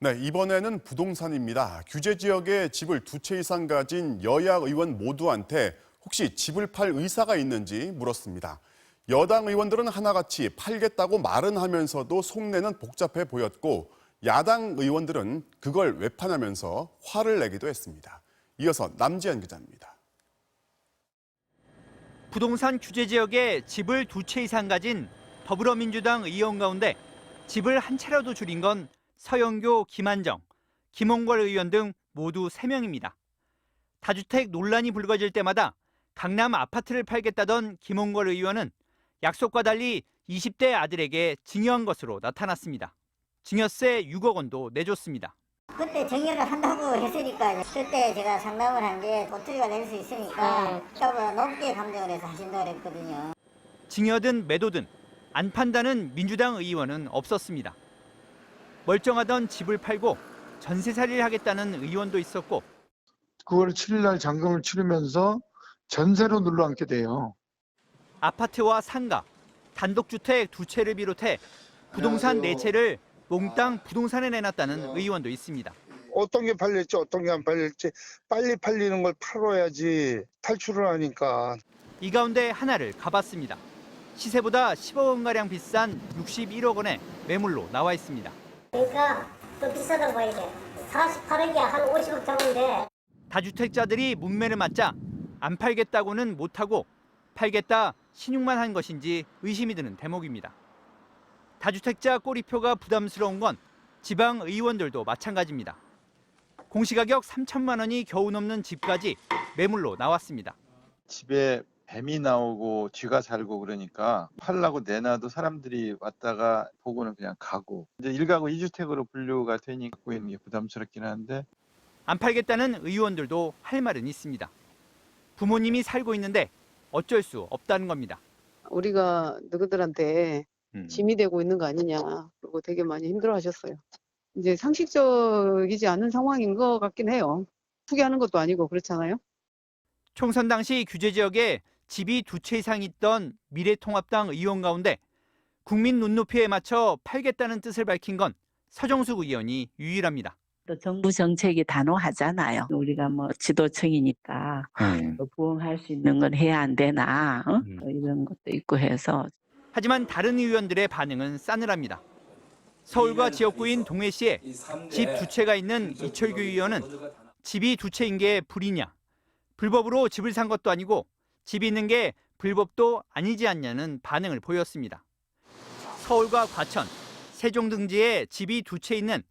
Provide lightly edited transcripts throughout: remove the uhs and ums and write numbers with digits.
네, 이번에는 부동산입니다. 규제 지역에 집을 2채 이상 가진 여야 의원 모두한테 혹시 집을 팔 의사가 있는지 물었습니다. 여당 의원들은 하나같이 팔겠다고 말은 하면서도 속내는 복잡해 보였고 야당 의원들은 그걸 외판하면서 화를 내기도 했습니다. 이어서 남지현 기자입니다. 부동산 규제 지역에 집을 2채 이상 가진 더불어민주당 의원 가운데 집을 한 채라도 줄인 건 서영교, 김한정, 김홍걸 의원 등 모두 3명입니다. 다주택 논란이 불거질 때마다 강남 아파트를 팔겠다던 김홍걸 의원은 약속과 달리 20대 아들에게 증여한 것으로 나타났습니다. 증여세 6억 원도 내줬습니다. 그때 증여를 한다고 했으니까 그때 제가 상담을 한 게 도토리가 될 수 있으니까 값을 높게 감정을 해서 하신다고 그랬거든요. 증여든 매도든 안 판다는 민주당 의원은 없었습니다. 멀쩡하던 집을 팔고 전세살이를 하겠다는 의원도 있었고 9월 7일 날 잔금을 치르면서 전세로 눌러앉게 돼요. 아파트와 상가, 단독주택 2채를 비롯해 부동산 4채를 몽땅 부동산에 내놨다는 의원도 있습니다. 어떤 게 팔릴지 어떤 게 안 팔릴지 빨리 팔리는 걸 팔아야지 탈출을 하니까. 이 가운데 하나를 가봤습니다. 시세보다 10억 원가량 비싼 61억 원의 매물로 나와 있습니다. 그러니까 또 비싸다고 봐야 돼. 48억이야 한 50억 정도인데. 다주택자들이 문매를 맞자 안 팔겠다고는 못하고 팔겠다 신용만 한 것인지 의심이 드는 대목입니다. 다주택자 꼬리표가 부담스러운 건 지방 의원들도 마찬가지입니다. 공시가격 3천만 원이 겨우 넘는 집까지 매물로 나왔습니다. 집에 뱀이 나오고 쥐가 살고 그러니까 팔라고 내놔도 사람들이 왔다가 보고는 그냥 가고 이제 1가구 2주택으로 분류가 되니 갖고 있는 게 부담스럽긴 한데 안 팔겠다는 의원들도 할 말은 있습니다. 부모님이 살고 있는데 어쩔 수 없다는 겁니다. 우리가 누구들한테 짐이 되고 있는 거 아니냐. 그리고 되게 많이 힘들어하셨어요. 이제 상식적이지 않은 상황인 것 같긴 해요. 투기하는 것도 아니고 그렇잖아요. 총선 당시 규제 지역에 집이 2채 이상 있던 미래통합당 의원 가운데 국민 눈높이에 맞춰 팔겠다는 뜻을 밝힌 건 서정숙 의원이 유일합니다. 또 정부 정책이 단호하잖아요. 우리가 뭐 지도층이니까 또 부응할 수 있는 건 해야 안 되나 이런 것도 있고 해서. 하지만 다른 의원들의 반응은 싸늘합니다. 서울과 지역구인 동해시에 집 2채가 있는 이철규 의원은 집이 2채인 게 불이냐, 불법으로 집을 산 것도 아니고 집이 있는 게 불법도 아니지 않냐는 반응을 보였습니다. 서울과 과천, 세종 등지에 집이 2채 있는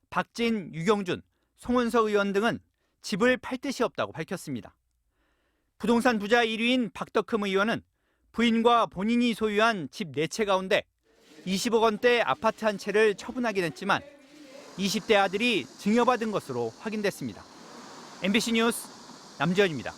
박진, 유경준, 송은석 의원 등은 집을 팔 뜻이 없다고 밝혔습니다. 부동산 부자 1위인 박덕흠 의원은 부인과 본인이 소유한 집 4채 가운데 20억 원대 아파트 한 채를 처분하긴 했지만 20대 아들이 증여받은 것으로 확인됐습니다. MBC 뉴스 남지현입니다.